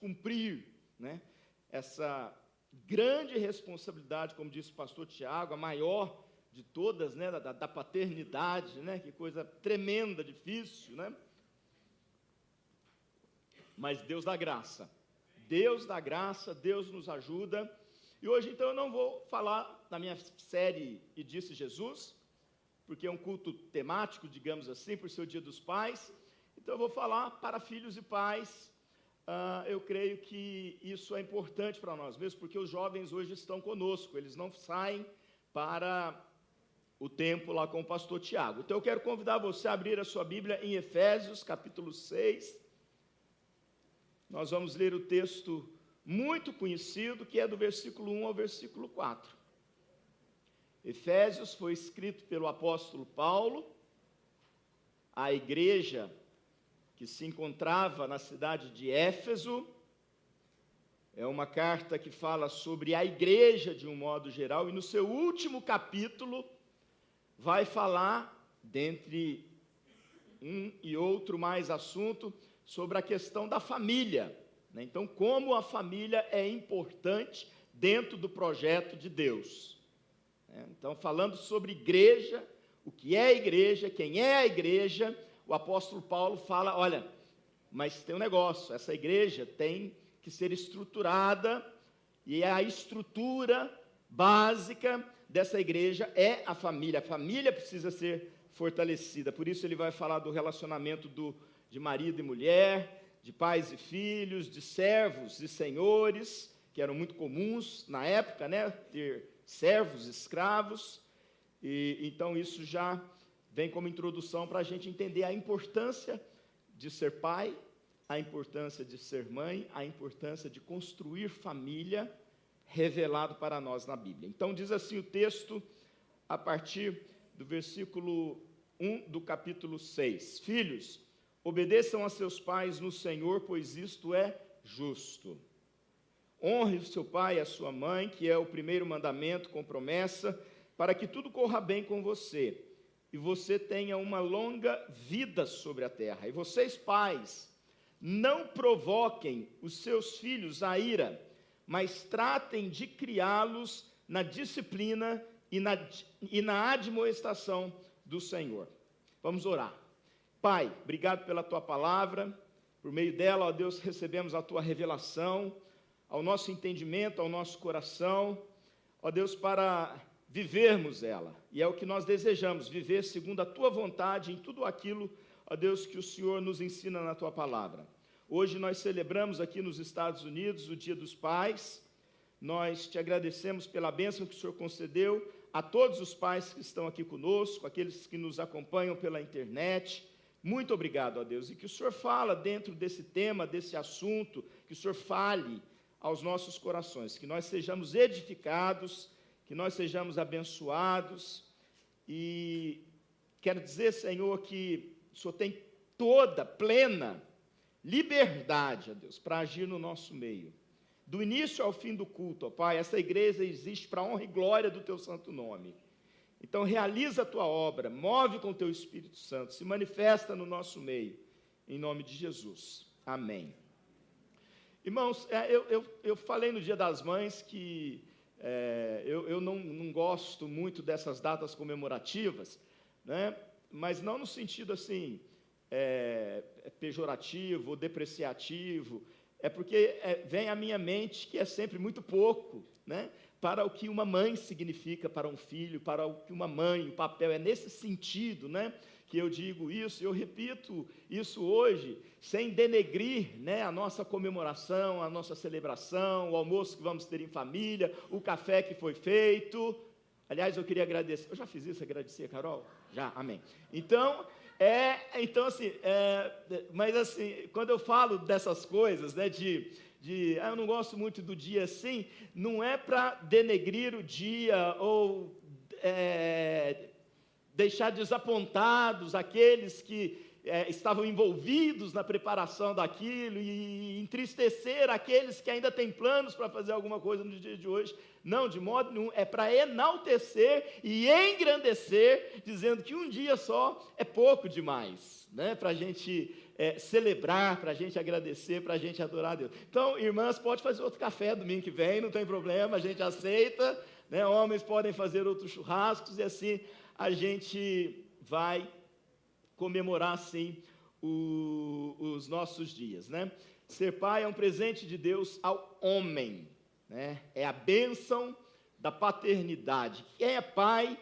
cumprir, né, essa grande responsabilidade, como disse o pastor Tiago, a maior de todas, né, da paternidade, né, que coisa tremenda, difícil, né? Mas Deus dá graça, Deus nos ajuda. E hoje, então, eu não vou falar na minha série E Disse Jesus, porque é um culto temático, digamos assim, por ser o Dia dos Pais. Então, eu vou falar para filhos e pais. Eu creio que isso é importante para nós, mesmo porque os jovens hoje estão conosco, eles não saem para o tempo lá com o pastor Tiago. Então, eu quero convidar você a abrir a sua Bíblia em Efésios, capítulo 6. Nós vamos ler o texto muito conhecido, que é do versículo 1 ao versículo 4. Efésios foi escrito pelo apóstolo Paulo à igreja que se encontrava na cidade de Éfeso. É uma carta que fala sobre a igreja de um modo geral, e no seu último capítulo vai falar, dentre um e outro mais assunto, sobre a questão da família, né? Então, como a família é importante dentro do projeto de Deus, né? Então, falando sobre igreja, o que é a igreja, quem é a igreja, o apóstolo Paulo fala, olha, mas tem um negócio, essa igreja tem que ser estruturada, e a estrutura básica dessa igreja é a família precisa ser fortalecida. Por isso ele vai falar do relacionamento de marido e mulher, de pais e filhos, de servos e senhores, que eram muito comuns na época, né, ter servos, escravos, e então isso já vem como introdução para a gente entender a importância de ser pai, a importância de ser mãe, a importância de construir família, revelado para nós na Bíblia. Então diz assim o texto, a partir do versículo 1 do capítulo 6. Filhos, obedeçam a seus pais no Senhor, pois isto é justo. Honre o seu pai e a sua mãe, que é o primeiro mandamento com promessa, para que tudo corra bem com você, e você tenha uma longa vida sobre a terra. E vocês, pais, não provoquem os seus filhos à ira, mas tratem de criá-los na disciplina e na admoestação do Senhor. Vamos orar. Pai, obrigado pela Tua palavra, por meio dela, ó Deus, recebemos a Tua revelação, ao nosso entendimento, ao nosso coração, ó Deus, para vivermos ela, e é o que nós desejamos, viver segundo a Tua vontade em tudo aquilo, ó Deus, que o Senhor nos ensina na Tua palavra. Hoje nós celebramos aqui nos Estados Unidos o Dia dos Pais. Nós te agradecemos pela bênção que o Senhor concedeu a todos os pais que estão aqui conosco, aqueles que nos acompanham pela internet. Muito obrigado, ó Deus, e que o Senhor fala dentro desse tema, desse assunto, que o Senhor fale aos nossos corações, que nós sejamos edificados, que nós sejamos abençoados, e quero dizer, Senhor, que o Senhor tem toda, plena liberdade, ó Deus, para agir no nosso meio. Do início ao fim do culto, ó Pai, essa igreja existe para a honra e glória do Teu santo nome. Então, realiza a Tua obra, move com o Teu Espírito Santo, se manifesta no nosso meio, em nome de Jesus. Amém. Irmãos, eu falei no Dia das Mães que eu não gosto muito dessas datas comemorativas, né? Mas não no sentido assim, pejorativo ou depreciativo, é porque vem à minha mente que é sempre muito pouco, né, para o que uma mãe significa para um filho, para o que uma mãe, o papel, é nesse sentido, né, que eu digo isso, eu repito isso hoje, sem denegrir, né, a nossa comemoração, a nossa celebração, o almoço que vamos ter em família, o café que foi feito. Aliás, eu queria agradecer, eu já fiz isso, agradecer, Carol? Já, amém. Então assim, mas assim, quando eu falo dessas coisas, né, eu não gosto muito do dia assim, não é para denegrir o dia ou deixar desapontados aqueles que estavam envolvidos na preparação daquilo e entristecer aqueles que ainda têm planos para fazer alguma coisa no dia de hoje. Não, de modo nenhum, é para enaltecer e engrandecer, dizendo que um dia só é pouco demais, né, para a gente celebrar, para a gente agradecer, para a gente adorar a Deus. Então, irmãs, pode fazer outro café domingo que vem, não tem problema, a gente aceita, né? Homens podem fazer outros churrascos, e assim a gente vai comemorar, assim, os nossos dias, né? Ser pai é um presente de Deus ao homem, né? É a bênção da paternidade. Quem é pai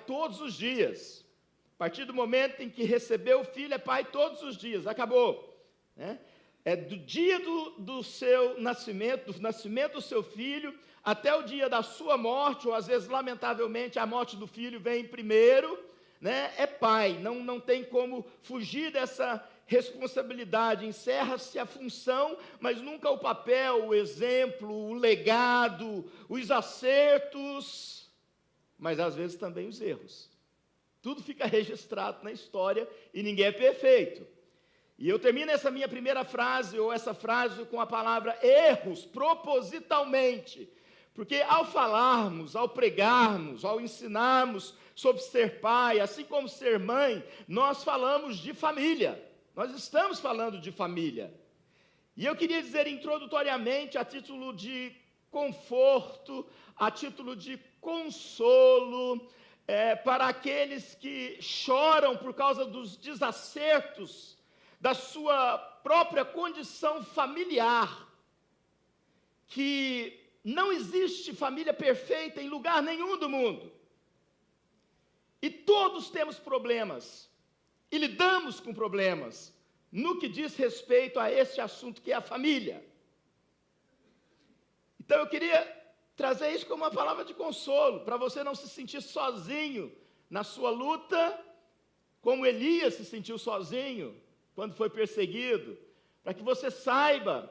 todos os dias. A partir do momento em que recebeu o filho, é pai todos os dias, acabou, né? É do dia do seu nascimento, do nascimento do seu filho, até o dia da sua morte, ou às vezes, lamentavelmente, a morte do filho vem primeiro, né? É pai, não tem como fugir dessa responsabilidade, encerra-se a função, mas nunca o papel, o exemplo, o legado, os acertos, mas às vezes também os erros. Tudo fica registrado na história e ninguém é perfeito. E eu termino essa minha primeira frase, ou essa frase, com a palavra erros, propositalmente, porque ao falarmos, ao pregarmos, ao ensinarmos sobre ser pai, assim como ser mãe, nós falamos de família. Nós estamos falando de família. E eu queria dizer introdutoriamente, a título de conforto, a título de consolo, para aqueles que choram por causa dos desacertos da sua própria condição familiar, que não existe família perfeita em lugar nenhum do mundo. E todos temos problemas. E lidamos com problemas no que diz respeito a este assunto que é a família. Então eu queria trazer isso como uma palavra de consolo, para você não se sentir sozinho na sua luta, como Elias se sentiu sozinho quando foi perseguido, para que você saiba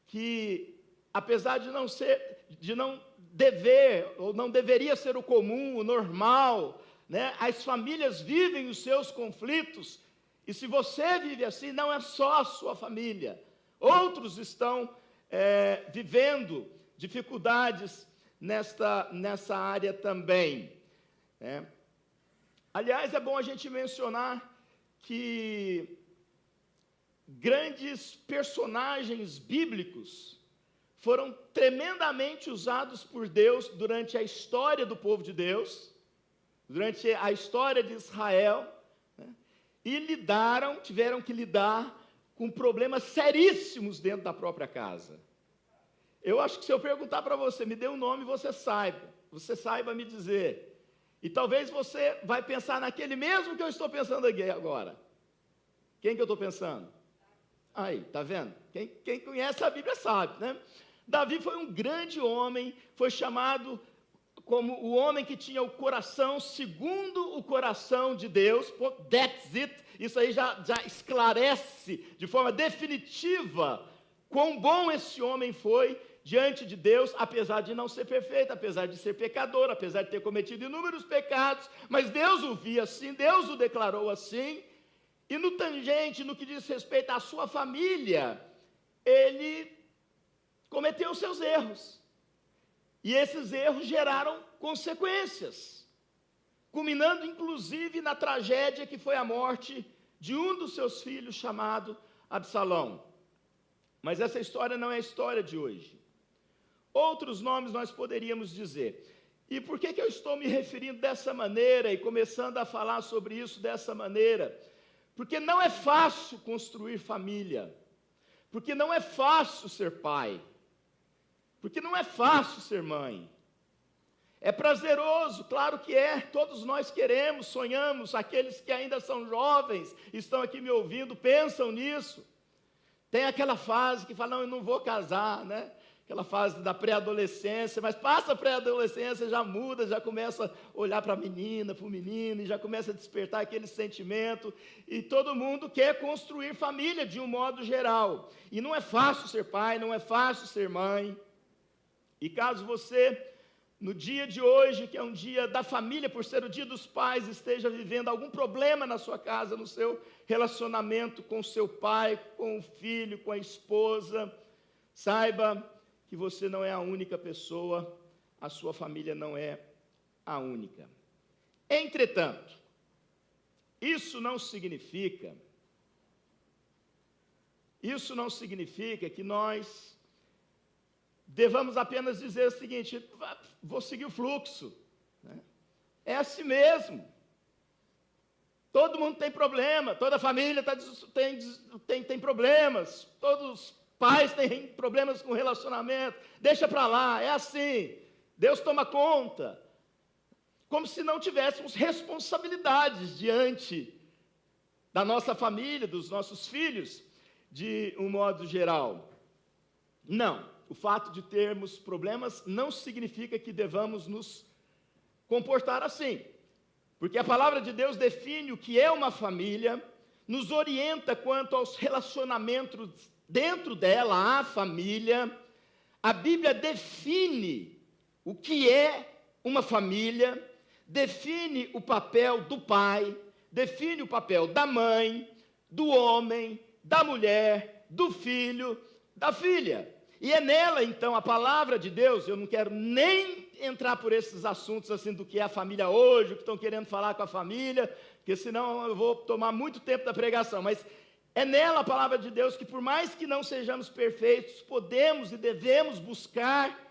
que, apesar de não dever, ou não deveria ser o comum, o normal, né? As famílias vivem os seus conflitos, e se você vive assim, não é só a sua família, outros estão vivendo dificuldades nessa área também, né? Aliás, é bom a gente mencionar que grandes personagens bíblicos foram tremendamente usados por Deus durante a história do povo de Deus, durante a história de Israel, né? E tiveram que lidar com problemas seríssimos dentro da própria casa. Eu acho que se eu perguntar para você, me dê um nome, você saiba me dizer. E talvez você vai pensar naquele mesmo que eu estou pensando aqui agora. Quem que eu estou pensando? Aí, tá vendo? Quem conhece a Bíblia sabe, né? Davi foi um grande homem, foi chamado como o homem que tinha o coração segundo o coração de Deus. That's it. Isso aí já esclarece de forma definitiva quão bom esse homem foi diante de Deus, apesar de não ser perfeito, apesar de ser pecador, apesar de ter cometido inúmeros pecados, mas Deus o via assim, Deus o declarou assim. E no tangente, no que diz respeito à sua família, ele cometeu os seus erros. E esses erros geraram consequências, culminando inclusive na tragédia que foi a morte de um dos seus filhos, chamado Absalão. Mas essa história não é a história de hoje. Outros nomes nós poderíamos dizer. E por que eu estou me referindo dessa maneira e começando a falar sobre isso dessa maneira? Porque não é fácil construir família, porque não é fácil ser pai, porque não é fácil ser mãe. É prazeroso, claro que é, todos nós queremos, sonhamos, aqueles que ainda são jovens, estão aqui me ouvindo, pensam nisso. Tem aquela fase que fala, não, eu não vou casar, né? Aquela fase da pré-adolescência, mas passa a pré-adolescência, já muda, já começa a olhar para a menina, para o menino, e já começa a despertar aquele sentimento, e todo mundo quer construir família de um modo geral, e não é fácil ser pai, não é fácil ser mãe. E caso você, no dia de hoje, que é um dia da família, por ser o dia dos pais, esteja vivendo algum problema na sua casa, no seu relacionamento com o seu pai, com o filho, com a esposa, saiba que você não é a única pessoa, a sua família não é a única. Entretanto, isso não significa isso não significa que nós devamos apenas dizer o seguinte: vou seguir o fluxo, né? É assim mesmo. Todo mundo tem problema, toda família tem problemas, todos os pais têm problemas com relacionamento, deixa para lá, é assim, Deus toma conta. Como se não tivéssemos responsabilidades diante da nossa família, dos nossos filhos, de um modo geral. Não, o fato de termos problemas não significa que devamos nos comportar assim. Porque a palavra de Deus define o que é uma família, nos orienta quanto aos relacionamentos dentro dela, a família. A Bíblia define o que é uma família, define o papel do pai, define o papel da mãe, do homem, da mulher, do filho, da filha. E é nela, então, a palavra de Deus. Eu não quero nem entrar por esses assuntos assim do que é a família hoje, o que estão querendo falar com a família, porque senão eu vou tomar muito tempo da pregação, mas é nela a palavra de Deus que, por mais que não sejamos perfeitos, podemos e devemos buscar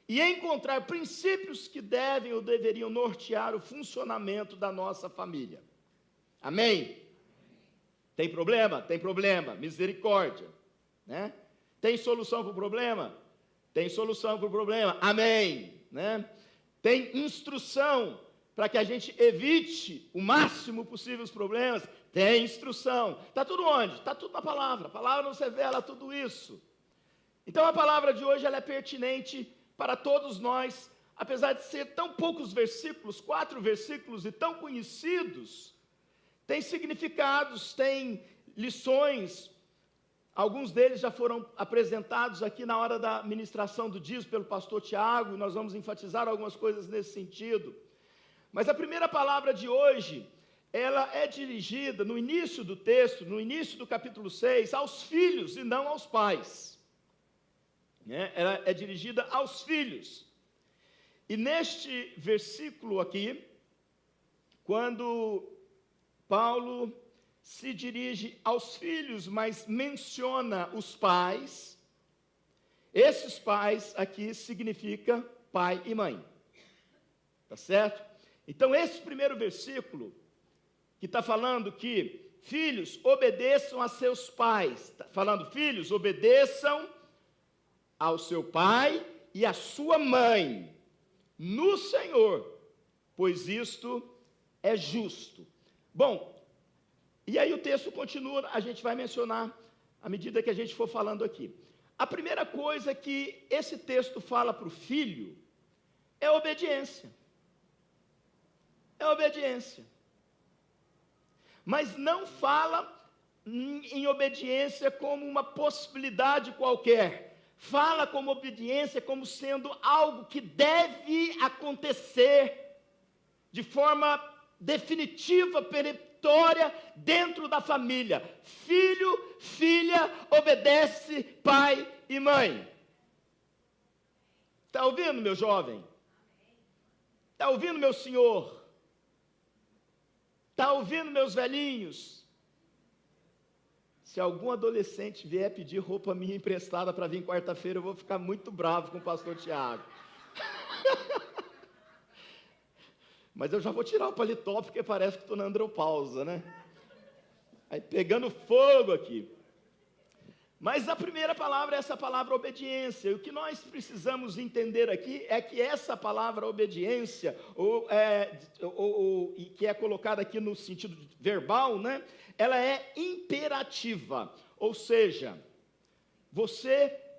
e encontrar princípios que devem ou deveriam nortear o funcionamento da nossa família. Amém? Tem problema? Tem problema. Misericórdia, né? Tem solução para o problema? Tem solução para o problema. Amém, né? Tem instrução para que a gente evite o máximo possível os problemas? Tem instrução. Está tudo onde? Está tudo na palavra. A palavra nos revela tudo isso. Então a palavra de hoje ela é pertinente para todos nós, apesar de ser tão poucos versículos, 4 versículos e tão conhecidos, tem significados, tem lições. Alguns deles já foram apresentados aqui na hora da ministração do dízimo pelo pastor Tiago, e nós vamos enfatizar algumas coisas nesse sentido. Mas a primeira palavra de hoje, ela é dirigida no início do texto, no início do capítulo 6, aos filhos e não aos pais. Ela é dirigida aos filhos. E neste versículo aqui, quando Paulo se dirige aos filhos, mas menciona os pais, esses pais aqui significa pai e mãe, tá certo? Então esse primeiro versículo, que está falando que filhos obedeçam a seus pais, está falando filhos obedeçam ao seu pai e à sua mãe, no Senhor, pois isto é justo. Bom, e aí o texto continua, a gente vai mencionar à medida que a gente for falando aqui. A primeira coisa que esse texto fala para o filho é obediência. É obediência. Mas não fala em obediência como uma possibilidade qualquer. Fala como obediência como sendo algo que deve acontecer de forma definitiva, perentória, dentro da família. Filho, filha, obedece pai e mãe. Está ouvindo, meu jovem? Está ouvindo, meu senhor? Está ouvindo, meus velhinhos? Se algum adolescente vier pedir roupa minha emprestada para vir quarta-feira, eu vou ficar muito bravo com o pastor Tiago. Mas eu já vou tirar o paletó, porque parece que estou na andropausa, né? Aí pegando fogo aqui. Mas a primeira palavra é essa palavra obediência. E o que nós precisamos entender aqui é que essa palavra obediência, que é colocada aqui no sentido verbal, né? Ela é imperativa. Ou seja,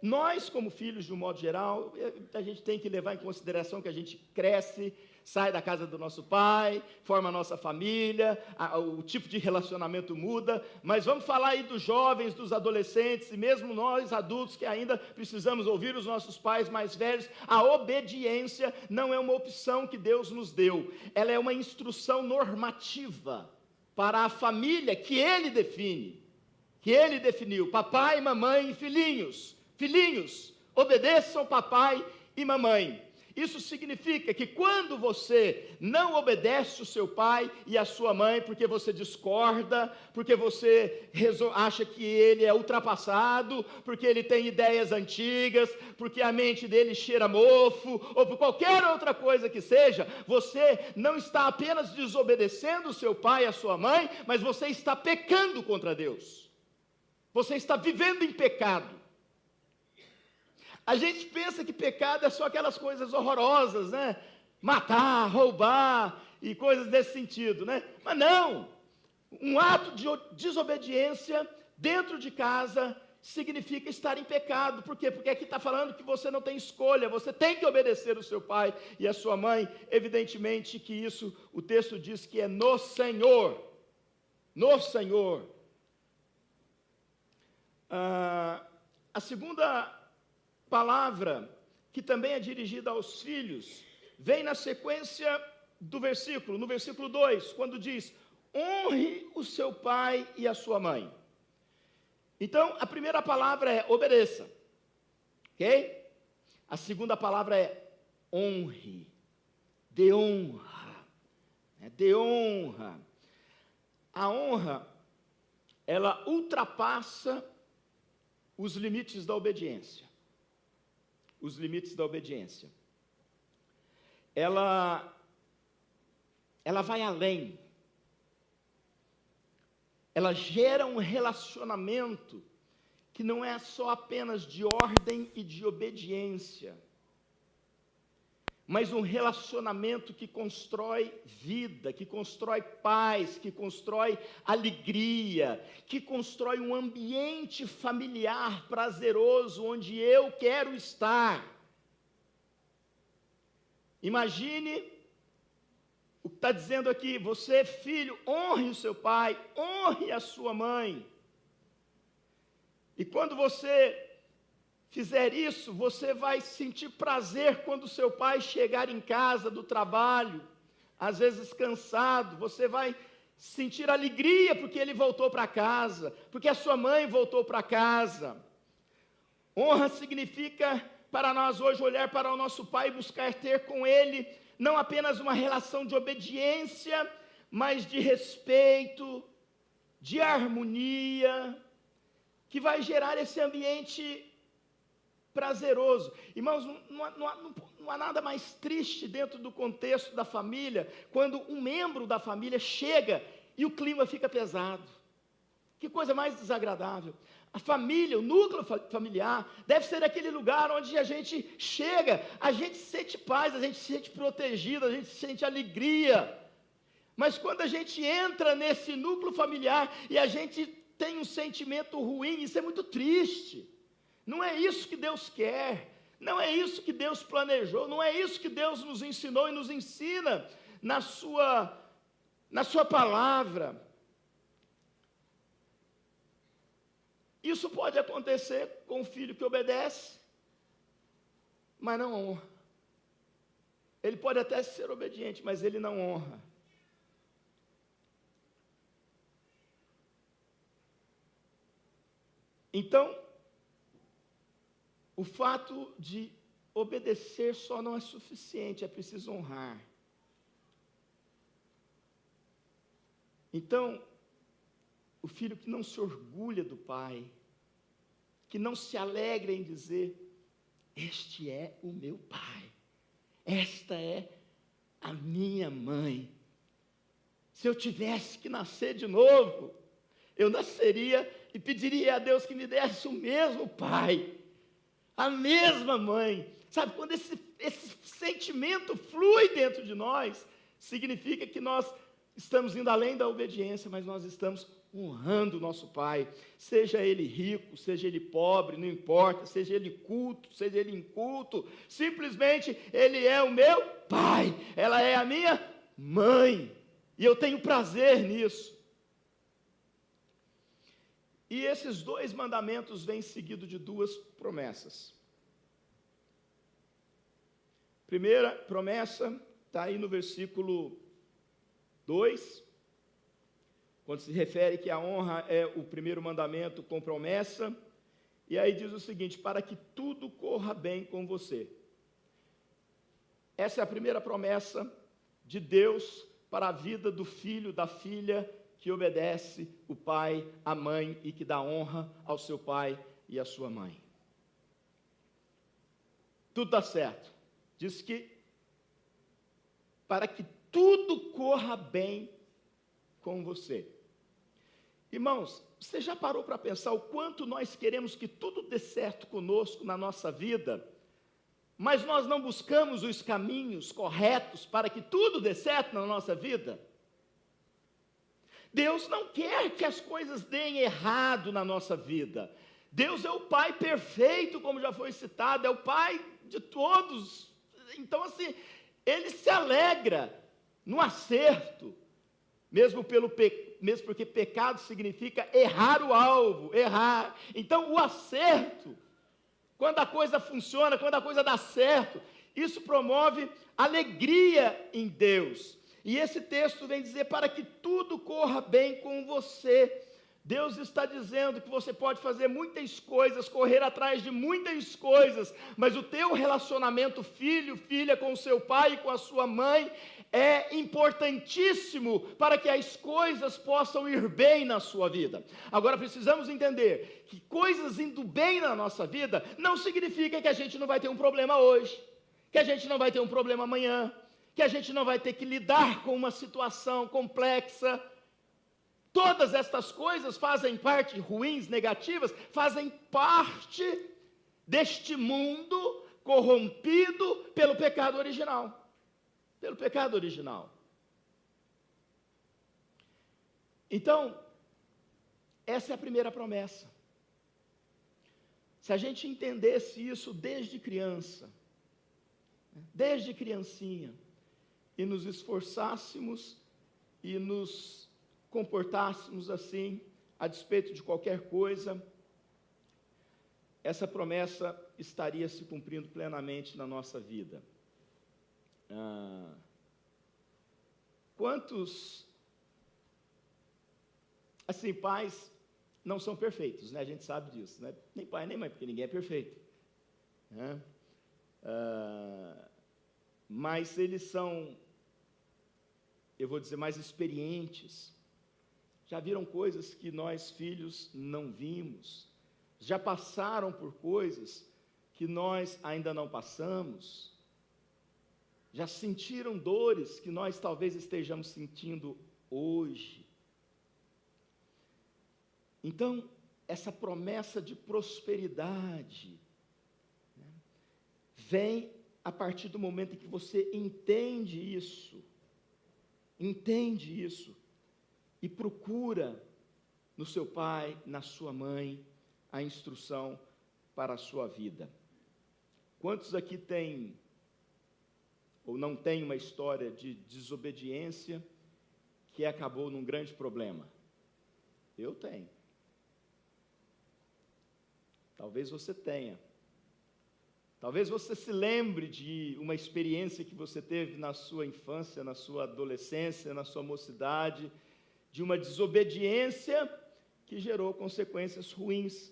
nós como filhos de um modo geral, a gente tem que levar em consideração que a gente cresce, sai da casa do nosso pai, forma a nossa família, o tipo de relacionamento muda, mas vamos falar aí dos jovens, dos adolescentes, e mesmo nós adultos que ainda precisamos ouvir os nossos pais mais velhos. A obediência não é uma opção que Deus nos deu, ela é uma instrução normativa para a família que Ele define, que Ele definiu. Papai, mamãe e filhinhos, obedeçam papai e mamãe. Isso significa que quando você não obedece o seu pai e a sua mãe, porque você discorda, porque você acha que ele é ultrapassado, porque ele tem ideias antigas, porque a mente dele cheira mofo, ou por qualquer outra coisa que seja, você não está apenas desobedecendo o seu pai e a sua mãe, mas você está pecando contra Deus. Você está vivendo em pecado. A gente pensa que pecado é só aquelas coisas horrorosas, né? Matar, roubar e coisas desse sentido, né? Mas não! Um ato de desobediência dentro de casa significa estar em pecado. Por quê? Porque aqui está falando que você não tem escolha, você tem que obedecer o seu pai e a sua mãe. Evidentemente que isso, o texto diz que é no Senhor. No Senhor. A segunda palavra, que também é dirigida aos filhos, vem na sequência do versículo, no versículo 2, quando diz: honre o seu pai e a sua mãe. Então, a primeira palavra é obedeça, ok? A segunda palavra é honre, dê honra, dê honra. A honra, ela ultrapassa os limites da obediência. Os limites da obediência. Ela vai além. Ela gera um relacionamento que não é só apenas de ordem e de obediência, mas um relacionamento que constrói vida, que constrói paz, que constrói alegria, que constrói um ambiente familiar prazeroso onde eu quero estar. Imagine o que está dizendo aqui: você, filho, honre o seu pai, honre a sua mãe. E quando você fizer isso, você vai sentir prazer quando o seu pai chegar em casa do trabalho, às vezes cansado. Você vai sentir alegria porque ele voltou para casa, porque a sua mãe voltou para casa. Honra significa para nós hoje olhar para o nosso pai e buscar ter com ele não apenas uma relação de obediência, mas de respeito, de harmonia, que vai gerar esse ambiente prazeroso. Irmãos, não há nada mais triste dentro do contexto da família, quando um membro da família chega e o clima fica pesado. Que coisa mais desagradável. A família, o núcleo familiar, deve ser aquele lugar onde a gente chega, a gente sente paz, a gente se sente protegido, a gente sente alegria. Mas quando a gente entra nesse núcleo familiar e a gente tem um sentimento ruim, isso é muito triste. Não é isso que Deus quer, não é isso que Deus planejou, não é isso que Deus nos ensinou e nos ensina na sua palavra. Isso pode acontecer com um filho que obedece, mas não honra. Ele pode até ser obediente, mas ele não honra. Então, o fato de obedecer só não é suficiente, é preciso honrar. Então, o filho que não se orgulha do pai, que não se alegra em dizer: este é o meu pai, esta é a minha mãe. Se eu tivesse que nascer de novo, eu nasceria e pediria a Deus que me desse o mesmo pai, a mesma mãe. Sabe, quando esse sentimento flui dentro de nós, significa que nós estamos indo além da obediência, mas nós estamos honrando o nosso pai, seja ele rico, seja ele pobre, não importa, seja ele culto, seja ele inculto, simplesmente ele é o meu pai, ela é a minha mãe, e eu tenho prazer nisso. E esses dois mandamentos vêm seguidos de duas promessas. Primeira promessa está aí no versículo 2, quando se refere que a honra é o primeiro mandamento com promessa, e aí diz o seguinte: para que tudo corra bem com você. Essa é a primeira promessa de Deus para a vida do filho, da filha, que obedece o pai, a mãe e que dá honra ao seu pai e à sua mãe. Tudo está certo. Diz que para que tudo corra bem com você. Irmãos, você já parou para pensar o quanto nós queremos que tudo dê certo conosco na nossa vida, mas nós não buscamos os caminhos corretos para que tudo dê certo na nossa vida? Deus não quer que as coisas deem errado na nossa vida. Deus é o Pai perfeito, como já foi citado, é o Pai de todos. Então, assim, Ele se alegra no acerto, mesmo porque pecado significa errar o alvo, errar. Então, o acerto, quando a coisa funciona, quando a coisa dá certo, isso promove alegria em Deus. E esse texto vem dizer, para que tudo corra bem com você. Deus está dizendo que você pode fazer muitas coisas, correr atrás de muitas coisas, mas o teu relacionamento filho, filha com o seu pai e com a sua mãe é importantíssimo para que as coisas possam ir bem na sua vida. Agora precisamos entender que coisas indo bem na nossa vida não significa que a gente não vai ter um problema hoje, que a gente não vai ter um problema amanhã, que a gente não vai ter que lidar com uma situação complexa. Todas estas coisas fazem parte, ruins, negativas, fazem parte deste mundo corrompido pelo pecado original. Pelo pecado original. Então, essa é a primeira promessa. Se a gente entendesse isso desde criança, desde criancinha, e nos esforçássemos e nos comportássemos assim, a despeito de qualquer coisa, essa promessa estaria se cumprindo plenamente na nossa vida. Quantos, assim, pais não são perfeitos, né? A gente sabe disso, né? Nem pai nem mãe, porque ninguém é perfeito, né? Mas eles são, eu vou dizer, mais experientes, já viram coisas que nós filhos não vimos, já passaram por coisas que nós ainda não passamos, já sentiram dores que nós talvez estejamos sentindo hoje. Então, essa promessa de prosperidade, né, vem a partir do momento em que você entende isso, e procura no seu pai, na sua mãe, a instrução para a sua vida. Quantos aqui têm, ou não têm, uma história de desobediência que acabou num grande problema? Eu tenho. Talvez você tenha. Talvez você se lembre de uma experiência que você teve na sua infância, na sua adolescência, na sua mocidade, de uma desobediência que gerou consequências ruins,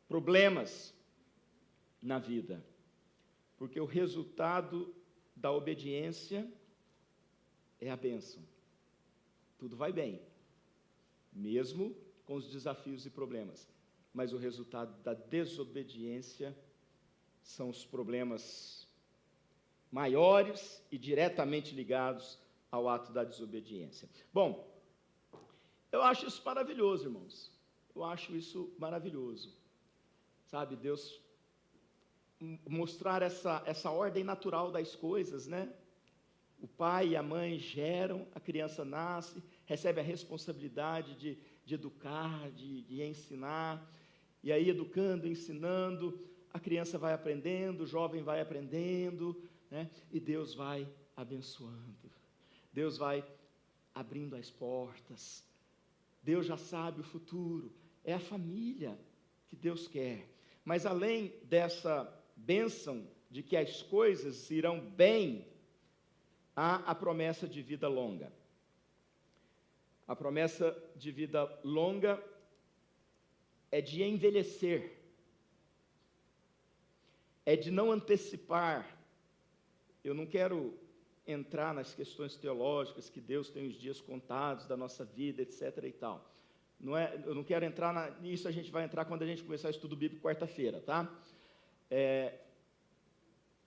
problemas na vida. Porque o resultado da obediência é a bênção. Tudo vai bem, mesmo com os desafios e problemas. Mas o resultado da desobediência são os problemas maiores e diretamente ligados ao ato da desobediência. Bom, eu acho isso maravilhoso, irmãos. Eu acho isso maravilhoso. Sabe, Deus mostrar essa ordem natural das coisas, né? O pai e a mãe geram, a criança nasce, recebe a responsabilidade de educar, de ensinar, e aí educando, ensinando, a criança vai aprendendo, o jovem vai aprendendo, né? E Deus vai abençoando, Deus vai abrindo as portas, Deus já sabe o futuro, é a família que Deus quer. Mas além dessa bênção de que as coisas irão bem, há a promessa de vida longa. A promessa de vida longa é de envelhecer, é de não antecipar eu não quero entrar nas questões teológicas, que Deus tem os dias contados da nossa vida, etc. e tal. Eu não quero entrar nisso, a gente vai entrar quando a gente começar o estudo bíblico quarta-feira, tá?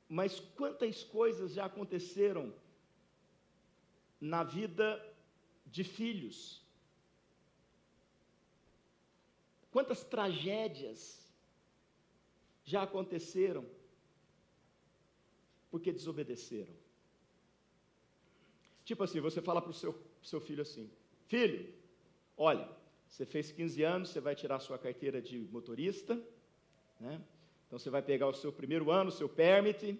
Mas quantas coisas já aconteceram na vida de filhos? Quantas tragédias já aconteceram porque desobedeceram? Tipo assim, você fala para o seu filho assim: filho, olha, você fez 15 anos, você vai tirar a sua carteira de motorista, né? Então você vai pegar o seu primeiro ano, o seu permit,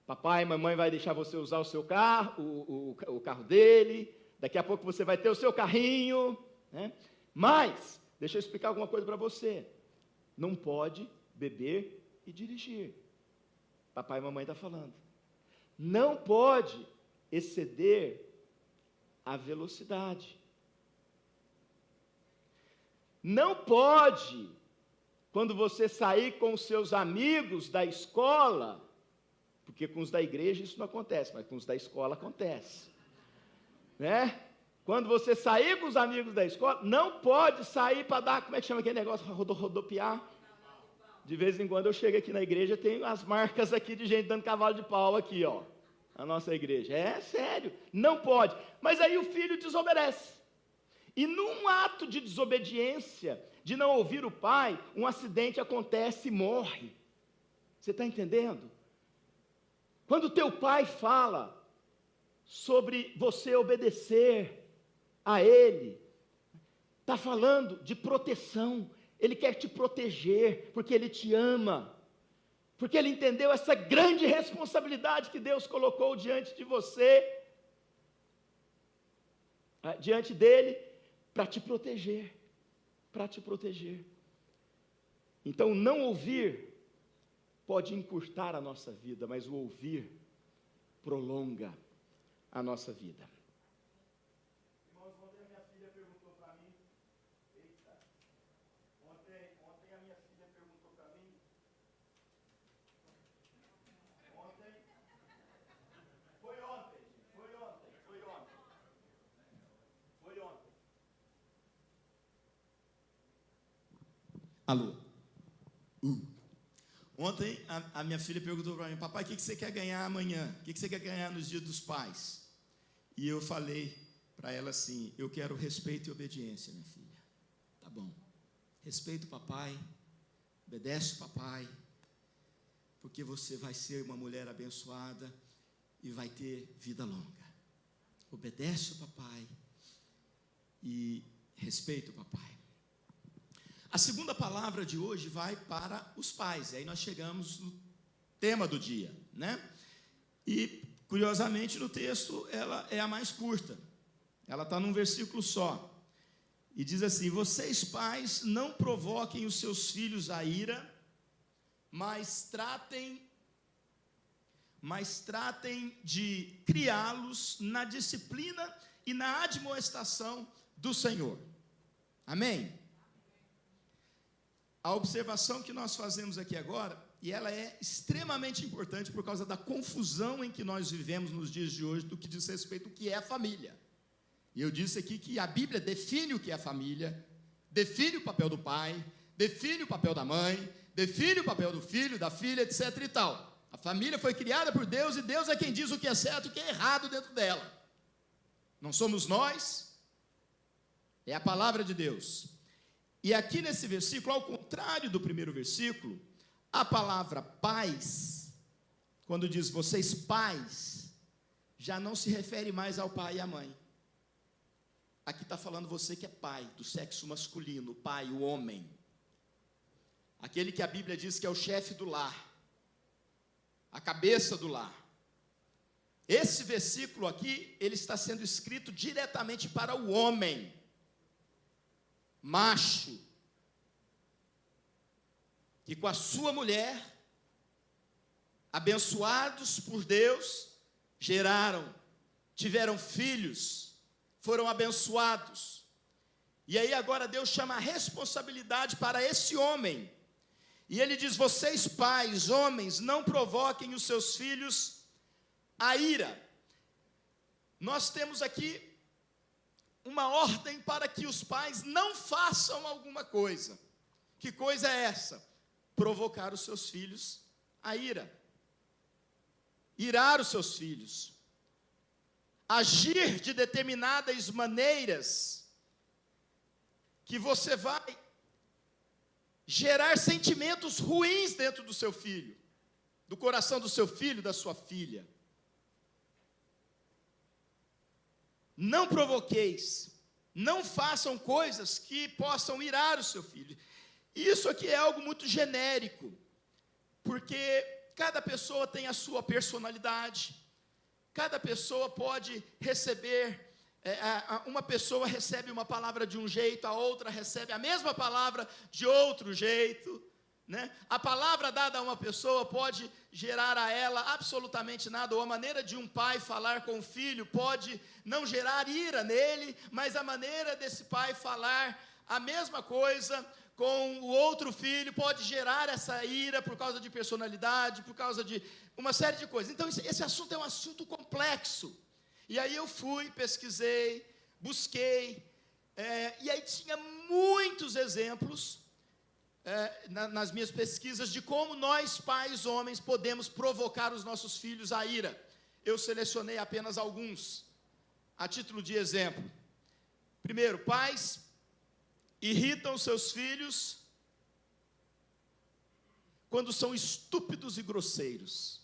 papai e mamãe vai deixar você usar o seu carro, o carro dele, daqui a pouco você vai ter o seu carrinho, né? Mas, deixa eu explicar alguma coisa para você, não pode beber e dirigir. Papai e mamãe estão falando. Não pode exceder a velocidade. Não pode, quando você sair com os seus amigos da escola, porque com os da igreja isso não acontece, mas com os da escola acontece, né? Quando você sair com os amigos da escola, não pode sair para dar, como é que chama aquele negócio, rodopiar? De vez em quando eu chego aqui na igreja, tem as marcas aqui de gente dando cavalo de pau aqui, ó, na nossa igreja. É sério, não pode. Mas aí o filho desobedece. E num ato de desobediência, de não ouvir o pai, um acidente acontece e morre. Você está entendendo? Quando o teu pai fala sobre você obedecer a ele, está falando de proteção. Ele quer te proteger, porque ele te ama, porque ele entendeu essa grande responsabilidade que Deus colocou diante de você, diante dele, para te proteger, para te proteger. Então, não ouvir pode encurtar a nossa vida, mas o ouvir prolonga a nossa vida. Irmãos, ontem a minha filha perguntou para mim, ontem a minha filha perguntou para mim, foi ontem. Alô? Ontem a minha filha perguntou para mim: papai, o que você quer ganhar amanhã? O que você quer ganhar nos dias dos pais? E eu falei para ela assim: eu quero respeito e obediência, minha filha. Tá bom. Respeita o papai, obedece o papai, porque você vai ser uma mulher abençoada e vai ter vida longa. Obedece o papai e respeita o papai. A segunda palavra de hoje vai para os pais, e aí nós chegamos no tema do dia, né? E, curiosamente, no texto, ela é a mais curta, ela está num versículo só, e diz assim: vocês pais não provoquem os seus filhos à ira, mas tratem de criá-los na disciplina e na admoestação do Senhor. Amém? A observação que nós fazemos aqui agora, e ela é extremamente importante por causa da confusão em que nós vivemos nos dias de hoje, do que diz respeito ao que é a família. E eu disse aqui que a Bíblia define o que é a família, define o papel do pai, define o papel da mãe, define o papel do filho, da filha, etc. e tal. A família foi criada por Deus, e Deus é quem diz o que é certo e o que é errado dentro dela. Não somos nós, é a palavra de Deus. E aqui nesse versículo, ao contrário do primeiro versículo, a palavra pais, quando diz vocês pais, já não se refere mais ao pai e à mãe. Aqui está falando você que é pai, do sexo masculino, o pai, o homem. Aquele que a Bíblia diz que é o chefe do lar, a cabeça do lar. Esse versículo aqui, ele está sendo escrito diretamente para o homem, macho, que com a sua mulher, abençoados por Deus, tiveram filhos, foram abençoados. E aí agora Deus chama a responsabilidade para esse homem. E ele diz: vocês pais, homens, não provoquem os seus filhos A ira. Nós temos aqui uma ordem para que os pais não façam alguma coisa. Que coisa é essa? Provocar os seus filhos a ira. Irar os seus filhos. Agir de determinadas maneiras que você vai gerar sentimentos ruins dentro do seu filho, do coração do seu filho, da sua filha. Não provoqueis, não façam coisas que possam irar o seu filho. Isso aqui é algo muito genérico, porque cada pessoa tem a sua personalidade, cada pessoa pode receber, uma pessoa recebe uma palavra de um jeito, a outra recebe a mesma palavra de outro jeito, né? A palavra dada a uma pessoa pode gerar a ela absolutamente nada, ou a maneira de um pai falar com o filho pode não gerar ira nele, mas a maneira desse pai falar a mesma coisa com o outro filho pode gerar essa ira por causa de personalidade, por causa de uma série de coisas. Então esse assunto é um assunto complexo, e aí eu fui, pesquisei, busquei, e aí tinha muitos exemplos, nas minhas pesquisas, de como nós, pais, homens, podemos provocar os nossos filhos à ira. Eu selecionei apenas alguns, a título de exemplo. Primeiro, pais irritam seus filhos quando são estúpidos e grosseiros.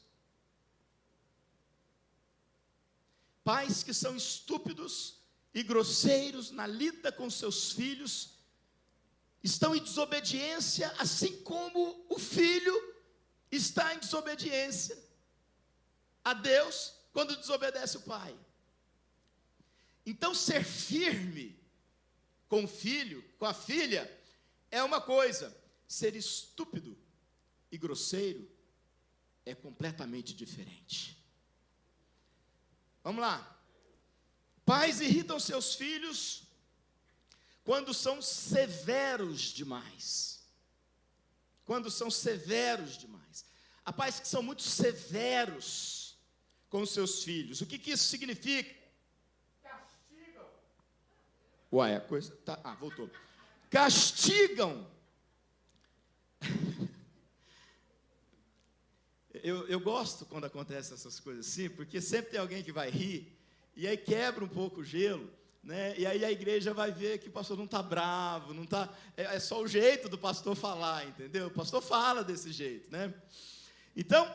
Pais que são estúpidos e grosseiros na lida com seus filhos estão em desobediência, assim como o filho está em desobediência a Deus quando desobedece o pai. Então, ser firme com o filho, com a filha, é uma coisa. Ser estúpido e grosseiro é completamente diferente. Vamos lá. Pais irritam seus filhos quando são severos demais. Quando são severos demais. Há pais que são muito severos com os seus filhos. O que isso significa? Castigam. Uai, a coisa... Tá, voltou. Castigam. Eu gosto quando acontecem essas coisas assim, porque sempre tem alguém que vai rir, e aí quebra um pouco o gelo, né? E aí a igreja vai ver que o pastor não está bravo, não tá, é só o jeito do pastor falar, entendeu? O pastor fala desse jeito, né? Então,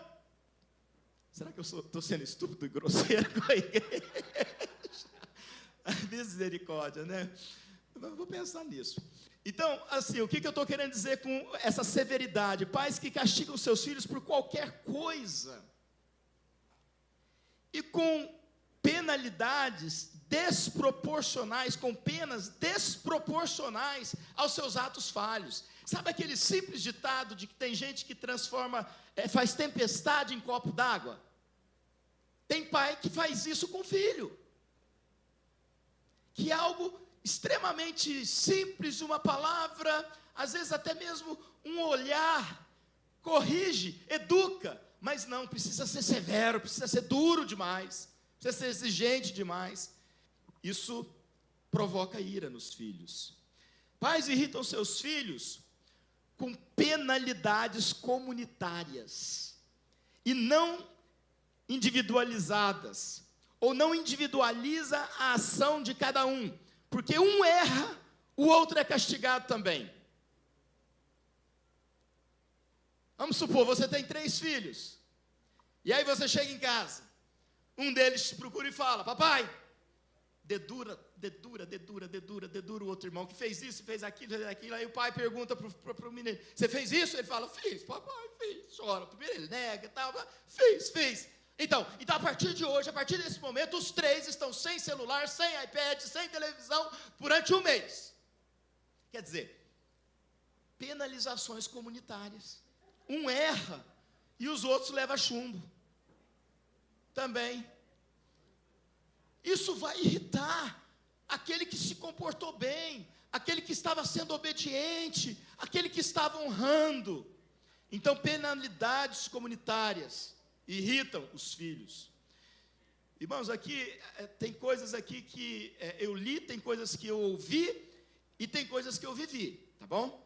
será que eu estou sendo estúpido e grosseiro com a igreja? Misericórdia, né? Eu vou pensar nisso. Então, assim, o que eu estou querendo dizer com essa severidade? Pais que castigam seus filhos por qualquer coisa, e com penalidades desproporcionais, com penas desproporcionais aos seus atos falhos. Sabe aquele simples ditado de que tem gente que transforma, faz tempestade em copo d'água? Tem pai que faz isso com o filho, que é algo extremamente simples, uma palavra, às vezes até mesmo um olhar, corrige, educa, mas não, precisa ser severo, precisa ser duro demais, precisa ser exigente demais. Isso provoca ira nos filhos. Pais irritam seus filhos com penalidades comunitárias e não individualizadas, ou não individualiza a ação de cada um, porque um erra, o outro é castigado também. Vamos supor, você tem 3 filhos, e aí você chega em casa, um deles te procura e fala: papai, dedura o outro irmão, que fez isso, fez aquilo, aí o pai pergunta para o menino: você fez isso? Ele fala: fiz, papai, fiz, chora. Primeiro ele nega, tal, fiz. Então, a partir de hoje, a partir desse momento, os 3 estão sem celular, sem iPad, sem televisão, durante 1 mês. Quer dizer, penalizações comunitárias. Um erra e os outros levam chumbo também. Isso vai irritar aquele que se comportou bem, aquele que estava sendo obediente, aquele que estava honrando. Então, penalidades comunitárias irritam os filhos. Irmãos, aqui tem coisas aqui que eu li, tem coisas que eu ouvi e tem coisas que eu vivi, tá bom?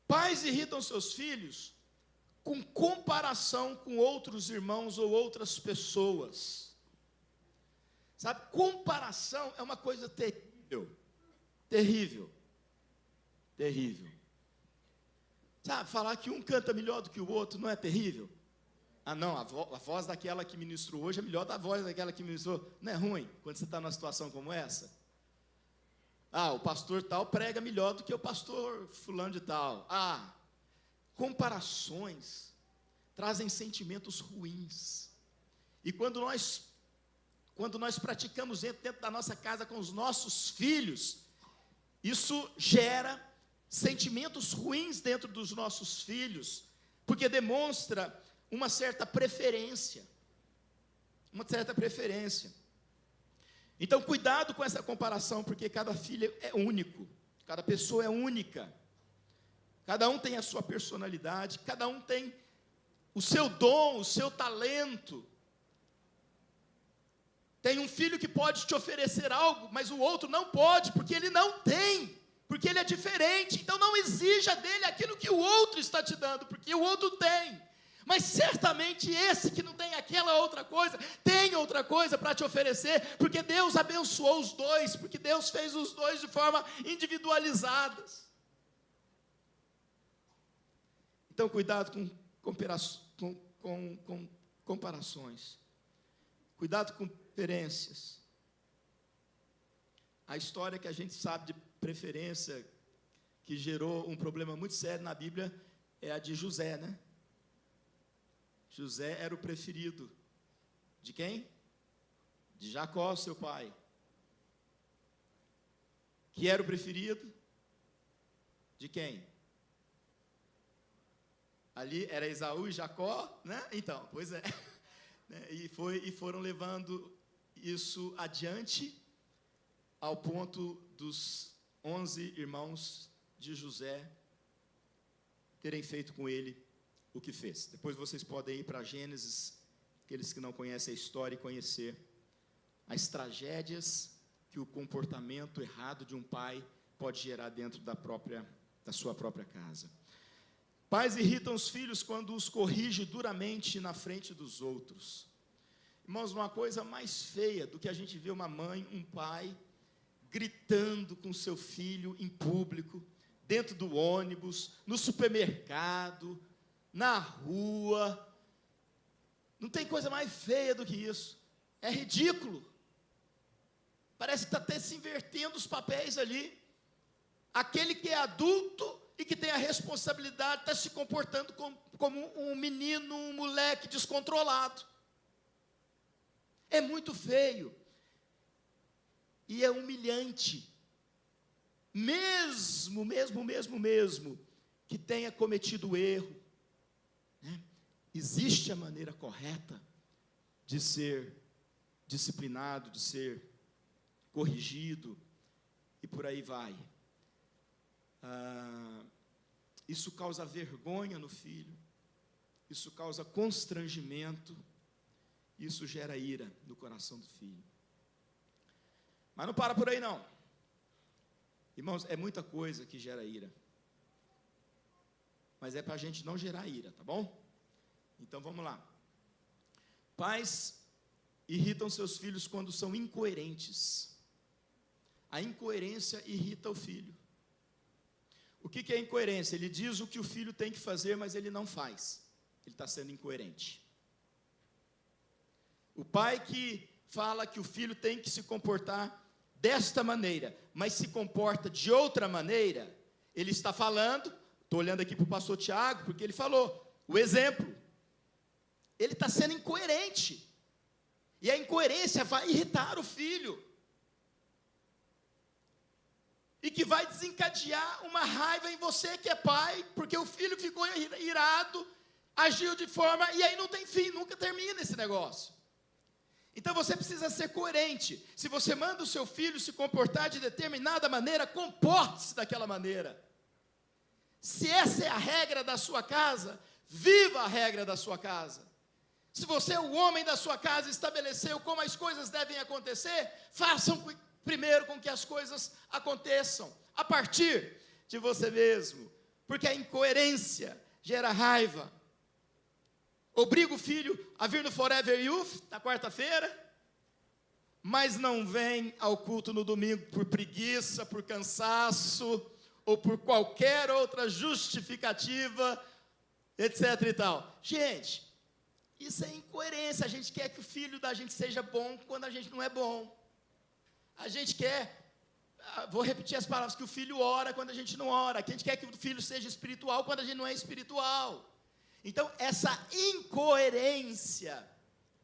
Pais irritam seus filhos com comparação com outros irmãos ou outras pessoas. Sabe, comparação é uma coisa terrível, terrível, terrível. Sabe, falar que um canta melhor do que o outro não é terrível? Ah não, a voz daquela que ministrou hoje é melhor da voz daquela que ministrou. Não é ruim quando você está numa situação como essa? Ah, o pastor tal prega melhor do que o pastor fulano de tal. Ah, comparações trazem sentimentos ruins. E quando nós praticamos dentro da nossa casa com os nossos filhos, isso gera sentimentos ruins dentro dos nossos filhos, porque demonstra uma certa preferência. Então, cuidado com essa comparação, porque cada filho é único, cada pessoa é única, cada um tem a sua personalidade, cada um tem o seu dom, o seu talento. Tem um filho que pode te oferecer algo, mas o outro não pode, porque ele não tem, porque ele é diferente. Então não exija dele aquilo que o outro está te dando, porque o outro tem. Mas certamente esse que não tem aquela outra coisa, tem outra coisa para te oferecer, porque Deus abençoou os dois, porque Deus fez os dois de forma individualizadas. Então cuidado com comparações, cuidado com preferências. A história que a gente sabe de preferência, que gerou um problema muito sério na Bíblia, é a de José, né? José era o preferido de quem? De Jacó, seu pai. Que era o preferido de quem? Ali era Esaú e Jacó, né? Então, pois é. E foram levando isso adiante, ao ponto dos 11 irmãos de José terem feito com ele o que fez. Depois vocês podem ir para Gênesis, aqueles que não conhecem a história, e conhecer as tragédias que o comportamento errado de um pai pode gerar dentro da sua própria casa. Pais irritam os filhos quando os corrige duramente na frente dos outros. Irmãos, uma coisa mais feia do que a gente vê uma mãe, um pai, gritando com seu filho em público, dentro do ônibus, no supermercado, na rua. Não tem coisa mais feia do que isso. É ridículo. Parece que está até se invertendo os papéis ali. Aquele que é adulto e que tem a responsabilidade está se comportando como um menino, um moleque descontrolado. É muito feio. E é humilhante. Mesmo que tenha cometido erro, né? Existe a maneira correta de ser disciplinado, de ser corrigido, e por aí vai. Isso causa vergonha no filho, isso causa constrangimento, isso gera ira no coração do filho. Mas não para por aí não. Irmãos, é muita coisa que gera ira. Mas é para a gente não gerar ira, tá bom? Então vamos lá. Pais irritam seus filhos quando são incoerentes. A incoerência irrita o filho. O que é incoerência? Ele diz o que o filho tem que fazer, mas ele não faz. Ele está sendo incoerente. O pai que fala que o filho tem que se comportar desta maneira, mas se comporta de outra maneira, ele está falando, estou olhando aqui para o pastor Tiago, porque ele falou, o exemplo, ele está sendo incoerente, e a incoerência vai irritar o filho, e que vai desencadear uma raiva em você que é pai, porque o filho ficou irado, agiu de forma, e aí não tem fim, nunca termina esse negócio. Então você precisa ser coerente. Se você manda o seu filho se comportar de determinada maneira, comporte-se daquela maneira. Se essa é a regra da sua casa, viva a regra da sua casa. Se você é o homem da sua casa, estabeleceu como as coisas devem acontecer, façam primeiro com que as coisas aconteçam, a partir de você mesmo, porque a incoerência gera raiva. Obriga o filho a vir no Forever Youth, na quarta-feira, mas não vem ao culto no domingo por preguiça, por cansaço, ou por qualquer outra justificativa, etc e tal. Gente, isso é incoerência. A gente quer que o filho da gente seja bom quando a gente não é bom. A gente quer, vou repetir as palavras, que o filho ora quando a gente não ora. A gente quer que o filho seja espiritual quando a gente não é espiritual. Então, essa incoerência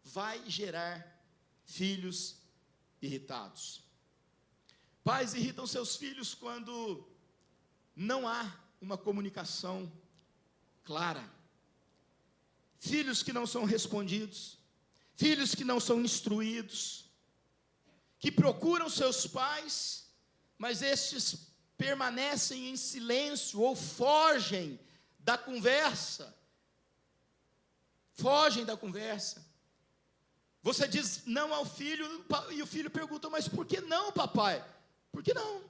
vai gerar filhos irritados. Pais irritam seus filhos quando não há uma comunicação clara. Filhos que não são respondidos, filhos que não são instruídos, que procuram seus pais, mas estes permanecem em silêncio ou fogem da conversa. Fogem da conversa. Você diz não ao filho e o filho pergunta, mas por que não, papai? Por que não?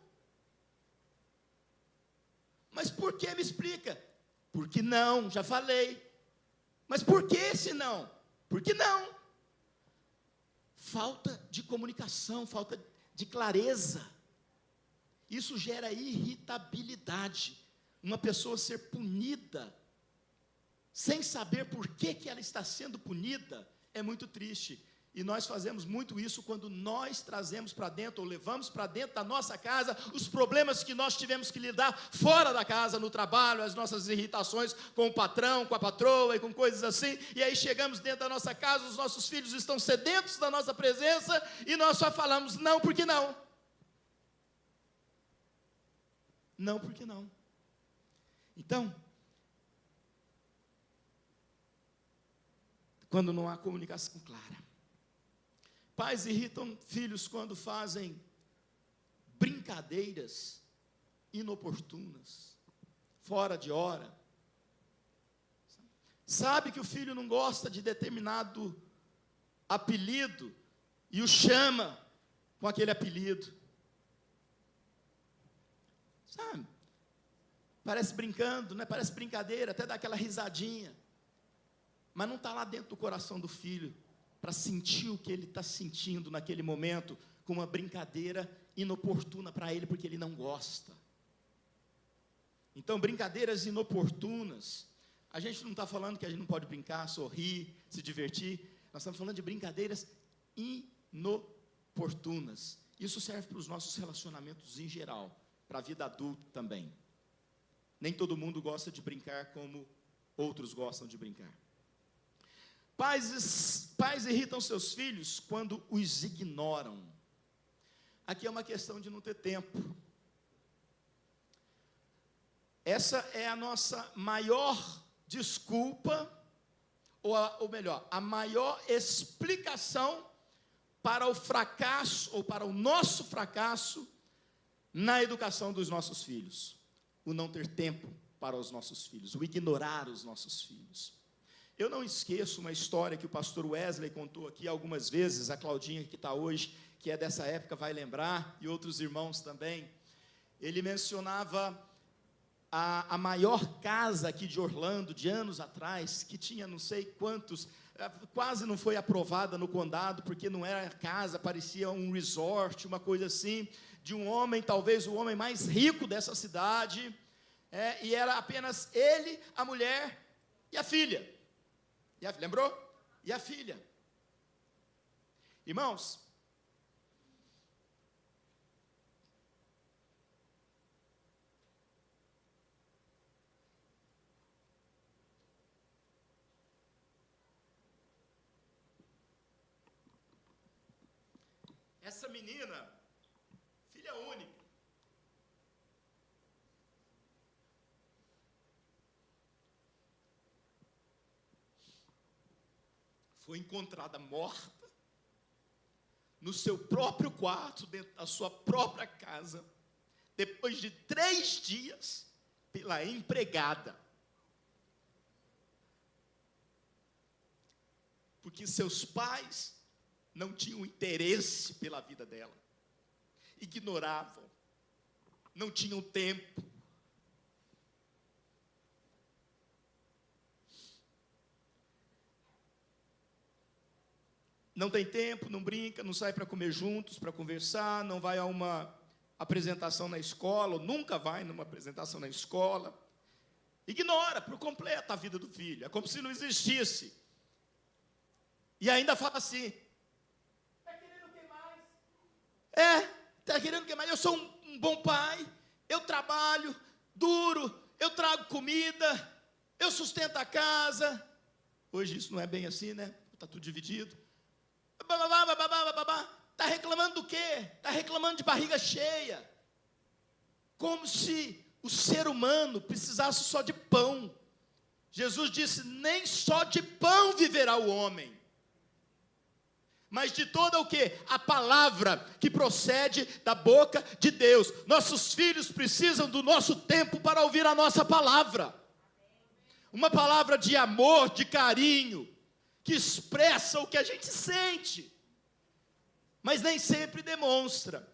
Mas por que? Me explica. Por que não? Já falei. Mas por que esse não? Por que não? Falta de comunicação, falta de clareza. Isso gera irritabilidade. Uma pessoa ser punida sem saber por que ela está sendo punida é muito triste. E nós fazemos muito isso quando nós trazemos para dentro, ou levamos para dentro da nossa casa, os problemas que nós tivemos que lidar fora da casa, no trabalho, as nossas irritações com o patrão, com a patroa e com coisas assim, e aí chegamos dentro da nossa casa, os nossos filhos estão sedentos da nossa presença, e nós só falamos, não, porque não. Não, porque não. Então, quando não há comunicação clara. Pais irritam filhos quando fazem brincadeiras inoportunas, fora de hora. Sabe que o filho não gosta de determinado apelido e o chama com aquele apelido. Sabe? Parece brincando, né? Parece brincadeira, até dá aquela risadinha. Mas não está lá dentro do coração do filho, para sentir o que ele está sentindo naquele momento, com uma brincadeira inoportuna para ele, porque ele não gosta. Então, brincadeiras inoportunas, a gente não está falando que a gente não pode brincar, sorrir, se divertir, nós estamos falando de brincadeiras inoportunas. Isso serve para os nossos relacionamentos em geral, para a vida adulta também. Nem todo mundo gosta de brincar como outros gostam de brincar. Pais irritam seus filhos quando os ignoram. Aqui é uma questão de não ter tempo. Essa é a nossa maior desculpa, ou melhor, a maior explicação para o fracasso, ou para o nosso fracasso, na educação dos nossos filhos. O não ter tempo para os nossos filhos, o ignorar os nossos filhos. Eu não esqueço uma história que o pastor Wesley contou aqui algumas vezes, a Claudinha que está hoje, que é dessa época, vai lembrar, e outros irmãos também. Ele mencionava a maior casa aqui de Orlando, de anos atrás, que tinha não sei quantos, quase não foi aprovada no condado, porque não era casa, parecia um resort, uma coisa assim, de um homem, talvez o homem mais rico dessa cidade, e era apenas ele, a mulher e a filha. Lembrou? E a filha. Irmãos, essa menina, filha única, foi encontrada morta no seu próprio quarto, dentro da sua própria casa, depois de 3 dias, pela empregada. porque seus pais não tinham interesse pela vida dela, ignoravam, não tinham tempo. Não tem tempo, não brinca, não sai para comer juntos, para conversar, não vai a uma apresentação na escola, ou nunca vai numa apresentação na escola. Ignora por completo a vida do filho, é como se não existisse. E ainda fala assim: está querendo o que mais? Está querendo o que mais? Eu sou um bom pai, eu trabalho duro, eu trago comida, eu sustento a casa. Hoje isso não é bem assim, né? Está tudo dividido. Está reclamando do quê? Está reclamando de barriga cheia. Como se o ser humano precisasse só de pão. Jesus disse: nem só de pão viverá o homem, mas de toda o quê? A palavra que procede da boca de Deus. Nossos filhos precisam do nosso tempo para ouvir a nossa palavra. Uma palavra de amor, de carinho, que expressa o que a gente sente, mas nem sempre demonstra.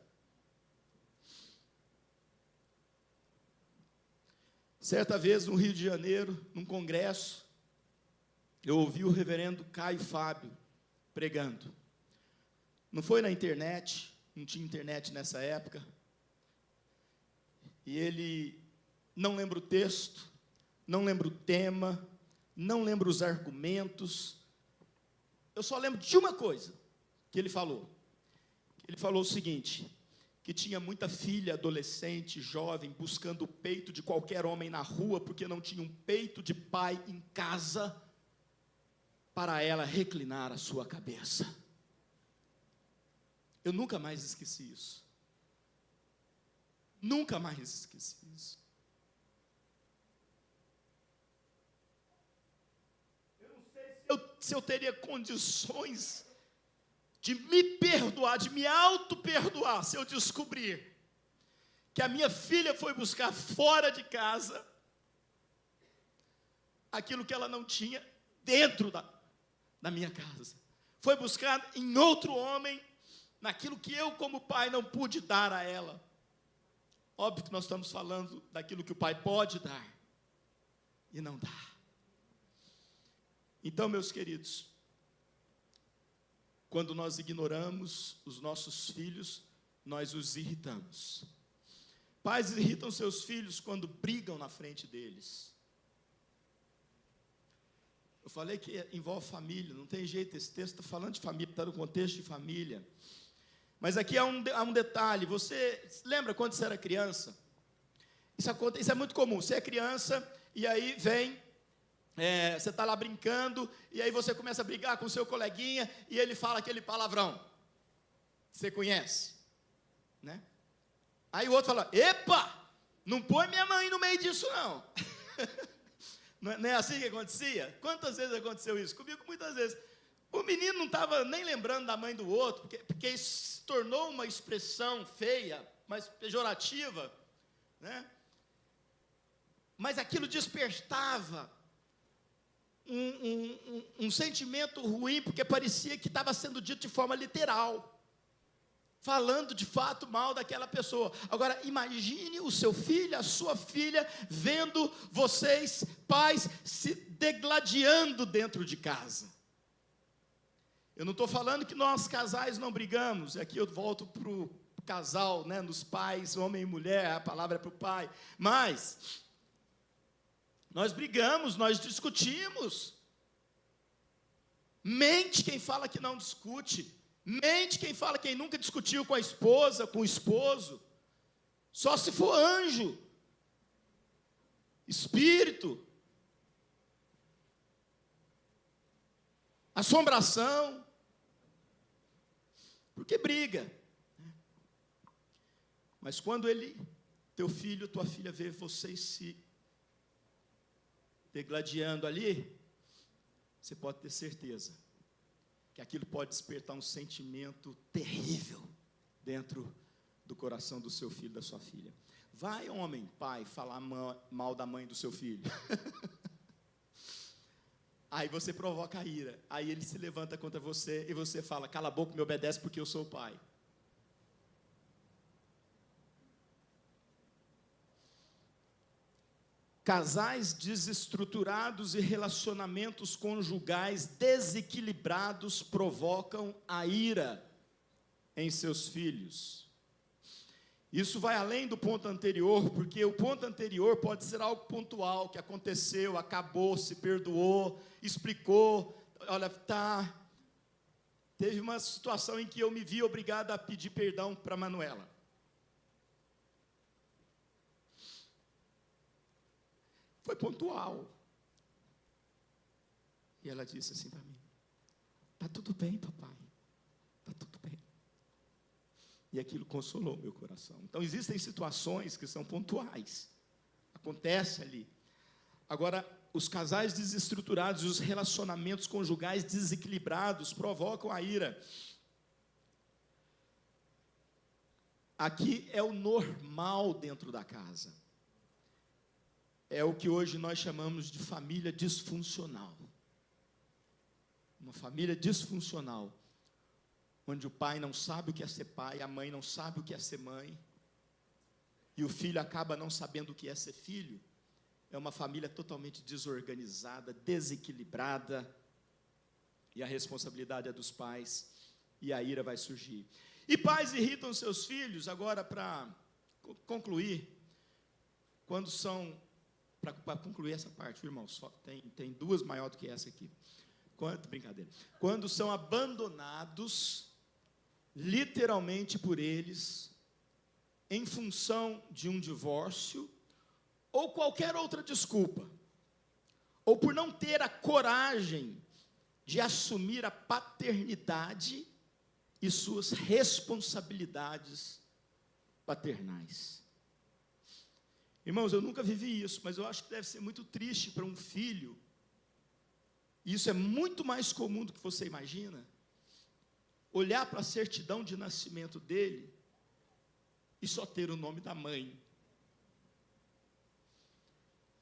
Certa vez, no Rio de Janeiro, num congresso, eu ouvi o reverendo Caio Fábio pregando. Não foi na internet, não tinha internet nessa época, e ele, não lembra o texto, não lembra o tema, não lembra os argumentos. Eu só lembro de uma coisa que ele falou. Ele falou o seguinte: que tinha muita filha, adolescente, jovem, buscando o peito de qualquer homem na rua, porque não tinha um peito de pai em casa, para ela reclinar a sua cabeça. Eu nunca mais esqueci isso. Nunca mais esqueci isso. Se eu teria condições de me perdoar, de me auto-perdoar, se eu descobrir que a minha filha foi buscar fora de casa aquilo que ela não tinha dentro da minha casa. Foi buscar em outro homem naquilo que eu, como pai, não pude dar a ela. Óbvio que nós estamos falando daquilo que o pai pode dar e não dá. Então, meus queridos, quando nós ignoramos os nossos filhos, nós os irritamos. Pais irritam seus filhos quando brigam na frente deles. Eu falei que envolve família, não tem jeito, esse texto está falando de família, está no contexto de família. Mas aqui há um detalhe. Você lembra quando você era criança? Isso é muito comum. Você é criança e aí vem... você está lá brincando, e aí você começa a brigar com o seu coleguinha, e ele fala aquele palavrão, você conhece, né? Aí o outro fala: epa, não põe minha mãe no meio disso não. Não é assim que acontecia? Quantas vezes aconteceu isso? Comigo muitas vezes. O menino não estava nem lembrando da mãe do outro, porque isso se tornou uma expressão feia, mas pejorativa, né? Mas aquilo despertava um sentimento ruim, porque parecia que estava sendo dito de forma literal, falando de fato mal daquela pessoa. Agora, imagine o seu filho, a sua filha, vendo vocês, pais, se degladiando dentro de casa. Eu não estou falando que nós casais não brigamos, aqui eu volto para o casal, né, nos pais, homem e mulher, a palavra é para o pai, mas... nós brigamos, nós discutimos. Mente quem fala que não discute. Mente quem fala que nunca discutiu com a esposa, com o esposo. Só se for anjo, espírito, assombração. Porque briga. Mas quando teu filho, tua filha vê vocês se degladiando ali, você pode ter certeza que aquilo pode despertar um sentimento terrível dentro do coração do seu filho, da sua filha. Vai, homem, pai, falar mal da mãe do seu filho. Aí você provoca a ira. Aí ele se levanta contra você e você fala: cala a boca, me obedece porque eu sou o pai. Casais desestruturados e relacionamentos conjugais desequilibrados provocam a ira em seus filhos. Isso vai além do ponto anterior, porque o ponto anterior pode ser algo pontual, que aconteceu, acabou, se perdoou, explicou, olha, teve uma situação em que eu me vi obrigado a pedir perdão para Manuela. Foi pontual. E ela disse assim para mim: está tudo bem, papai, está tudo bem. E aquilo consolou meu coração. Então existem situações que são pontuais, acontece ali. Agora, os casais desestruturados e os relacionamentos conjugais desequilibrados provocam a ira. Aqui é o normal dentro da casa. É o que hoje nós chamamos de família disfuncional. Uma família disfuncional, onde o pai não sabe o que é ser pai, a mãe não sabe o que é ser mãe, e o filho acaba não sabendo o que é ser filho. É uma família totalmente desorganizada, desequilibrada, e a responsabilidade é dos pais, e a ira vai surgir. E pais irritam seus filhos, agora para concluir, quando são... Para concluir essa parte, irmãos, só tem duas maiores do que essa aqui. Brincadeira. Quando são abandonados, literalmente por eles, em função de um divórcio, ou qualquer outra desculpa, ou por não ter a coragem de assumir a paternidade e suas responsabilidades paternais. Irmãos, eu nunca vivi isso, mas eu acho que deve ser muito triste para um filho, e isso é muito mais comum do que você imagina, olhar para a certidão de nascimento dele e só ter o nome da mãe.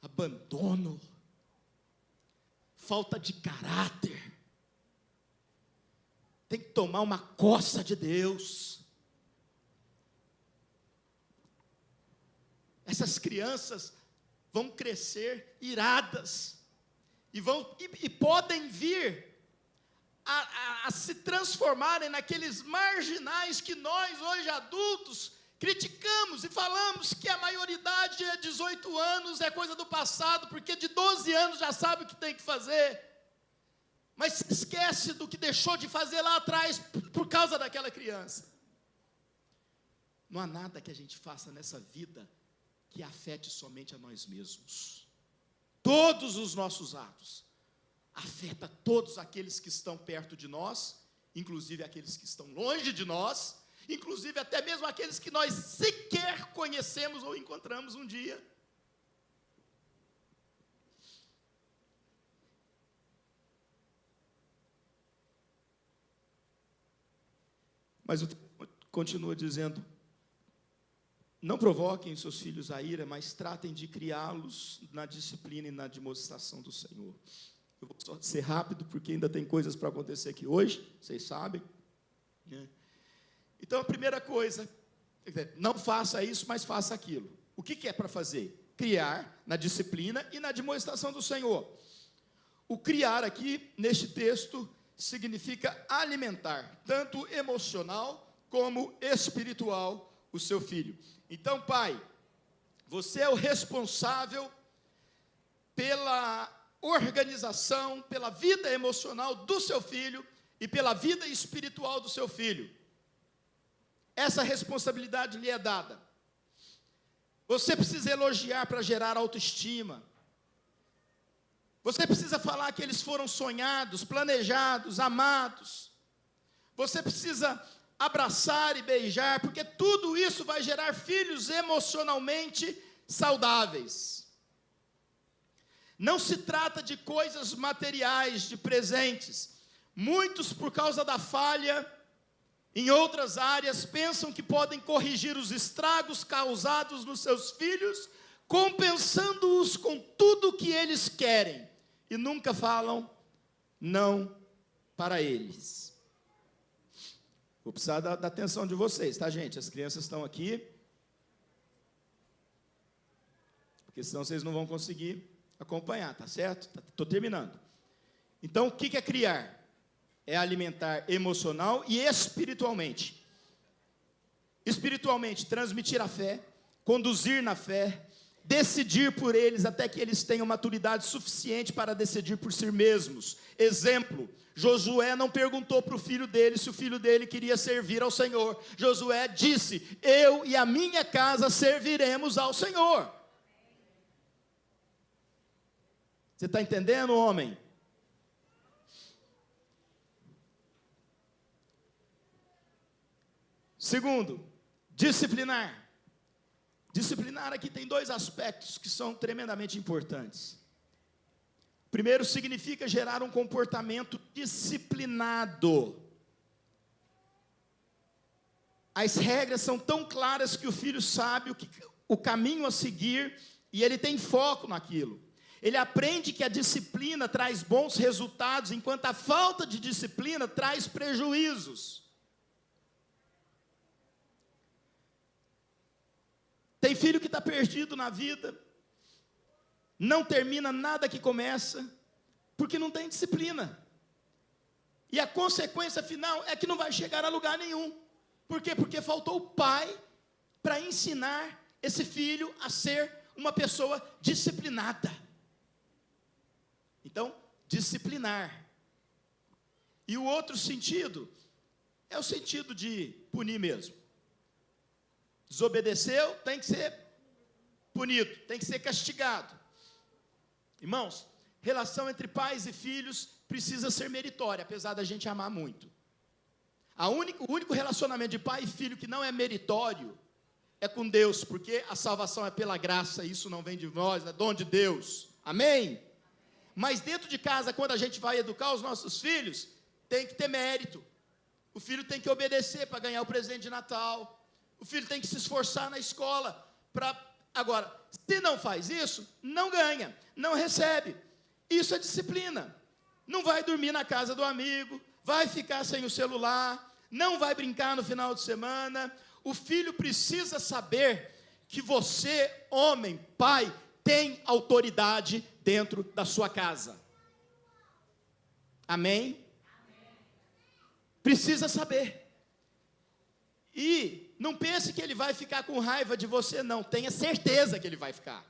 Abandono, falta de caráter, tem que tomar uma coça de Deus. Essas crianças vão crescer iradas e podem vir a se transformarem naqueles marginais que nós hoje adultos criticamos e falamos que a maioridade é 18 anos, é coisa do passado, porque de 12 anos já sabe o que tem que fazer, mas se esquece do que deixou de fazer lá atrás por causa daquela criança. Não há nada que a gente faça nessa vida que afete somente a nós mesmos. Todos os nossos atos afetam todos aqueles que estão perto de nós, inclusive aqueles que estão longe de nós, inclusive até mesmo aqueles que nós sequer conhecemos ou encontramos um dia. Mas o texto continua dizendo: não provoquem seus filhos a ira, mas tratem de criá-los na disciplina e na demonstração do Senhor. Eu vou só ser rápido, porque ainda tem coisas para acontecer aqui hoje, vocês sabem, né? Então, a primeira coisa, não faça isso, mas faça aquilo. O que é para fazer? Criar na disciplina e na demonstração do Senhor. O criar aqui, neste texto, significa alimentar, tanto emocional como espiritual, o seu filho. Então, pai, você é o responsável pela organização, pela vida emocional do seu filho e pela vida espiritual do seu filho. Essa responsabilidade lhe é dada. Você precisa elogiar para gerar autoestima. Você precisa falar que eles foram sonhados, planejados, amados. Você precisa abraçar e beijar, porque tudo isso vai gerar filhos emocionalmente saudáveis. Não se trata de coisas materiais, de presentes. Muitos, por causa da falha em outras áreas, pensam que podem corrigir os estragos causados nos seus filhos, compensando-os com tudo o que eles querem, e nunca falam não para eles. Vou precisar da atenção de vocês, tá, gente? As crianças estão aqui, porque senão vocês não vão conseguir acompanhar, tá certo? Estou terminando. Então, o que é criar? É alimentar emocional e espiritualmente. Espiritualmente, transmitir a fé, conduzir na fé, decidir por eles até que eles tenham maturidade suficiente para decidir por si mesmos. Exemplo, Josué não perguntou para o filho dele se o filho dele queria servir ao Senhor. Josué disse: eu e a minha casa serviremos ao Senhor. Você está entendendo, homem? Segundo, disciplinar. Disciplinar aqui tem dois aspectos que são tremendamente importantes. Primeiro, significa gerar um comportamento disciplinado. As regras são tão claras que o filho sabe o caminho a seguir e ele tem foco naquilo. Ele aprende que a disciplina traz bons resultados, enquanto a falta de disciplina traz prejuízos. Tem filho que está perdido na vida, não termina nada que começa, porque não tem disciplina. E a consequência final é que não vai chegar a lugar nenhum. Por quê? Porque faltou o pai para ensinar esse filho a ser uma pessoa disciplinada. Então, disciplinar. E o outro sentido é o sentido de punir mesmo. Desobedeceu, tem que ser punido, tem que ser castigado. Irmãos, relação entre pais e filhos precisa ser meritória, apesar da gente amar muito. O único relacionamento de pai e filho que não é meritório é com Deus, porque a salvação é pela graça, isso não vem de nós, é dom de Deus. Amém? Mas dentro de casa, quando a gente vai educar os nossos filhos, tem que ter mérito. O filho tem que obedecer para ganhar o presente de Natal. O filho tem que se esforçar na escola para... Agora, se não faz isso, não ganha, não recebe. Isso é disciplina. Não vai dormir na casa do amigo, vai ficar sem o celular, não vai brincar no final de semana. O filho precisa saber que você, homem, pai, tem autoridade dentro da sua casa. Amém? Precisa saber. E não pense que ele vai ficar com raiva de você, não. Tenha certeza que ele vai ficar.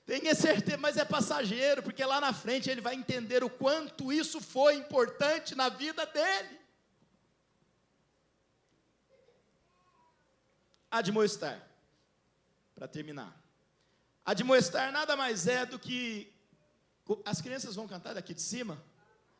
Tenha certeza, mas é passageiro, porque lá na frente ele vai entender o quanto isso foi importante na vida dele. Admoestar. Para terminar. Admoestar nada mais é do que... As crianças vão cantar daqui de cima?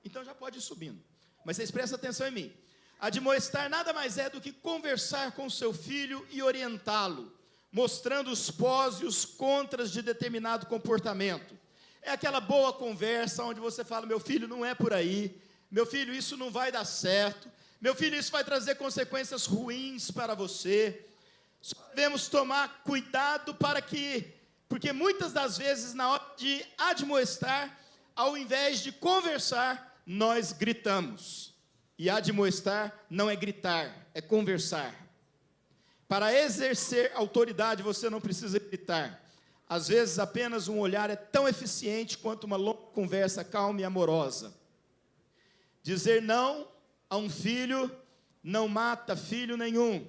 Então já pode ir subindo. Mas vocês prestem atenção em mim. Admoestar nada mais é do que conversar com o seu filho e orientá-lo, mostrando os pós e os contras de determinado comportamento. É aquela boa conversa onde você fala: meu filho, não é por aí, meu filho, isso não vai dar certo, meu filho, isso vai trazer consequências ruins para você. Só devemos tomar cuidado porque muitas das vezes, na hora de admoestar, ao invés de conversar, nós gritamos. E admoestar não é gritar, é conversar. Para exercer autoridade, você não precisa gritar. Às vezes, apenas um olhar é tão eficiente quanto uma longa conversa calma e amorosa. Dizer não a um filho não mata filho nenhum.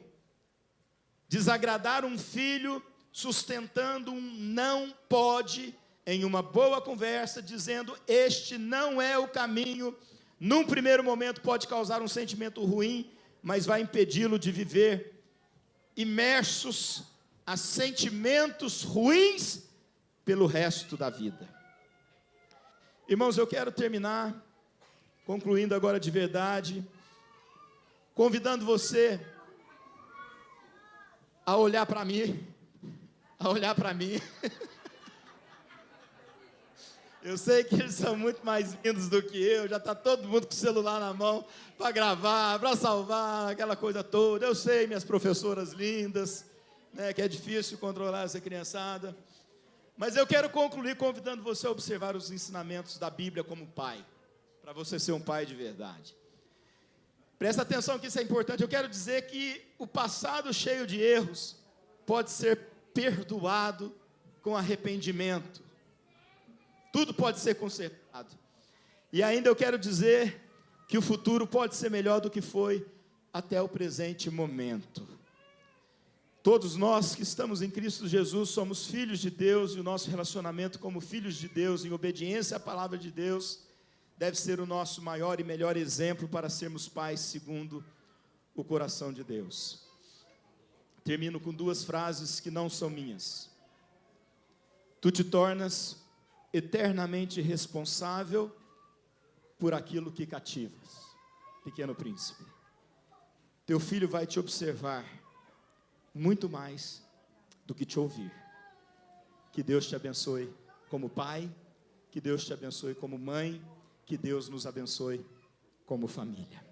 Desagradar um filho sustentando um não pode em uma boa conversa, dizendo: este não é o caminho. Num primeiro momento pode causar um sentimento ruim, mas vai impedi-lo de viver imersos a sentimentos ruins pelo resto da vida. Irmãos, eu quero terminar, concluindo agora de verdade, convidando você a olhar para mim, Eu sei que eles são muito mais lindos do que eu, já está todo mundo com o celular na mão para gravar, para salvar, aquela coisa toda. Eu sei, minhas professoras lindas, né, que é difícil controlar essa criançada. Mas eu quero concluir convidando você a observar os ensinamentos da Bíblia como pai, para você ser um pai de verdade. Presta atenção que isso é importante. Eu quero dizer que o passado cheio de erros pode ser perdoado com arrependimento. Tudo pode ser consertado. E ainda eu quero dizer que o futuro pode ser melhor do que foi até o presente momento. Todos nós que estamos em Cristo Jesus somos filhos de Deus, e o nosso relacionamento como filhos de Deus, em obediência à palavra de Deus, deve ser o nosso maior e melhor exemplo para sermos pais segundo o coração de Deus. Termino com duas frases que não são minhas. Tu te tornas eternamente responsável por aquilo que cativas. Pequeno Príncipe. Teu filho vai te observar muito mais do que te ouvir. Que Deus te abençoe como pai, que Deus te abençoe como mãe, que Deus nos abençoe como família.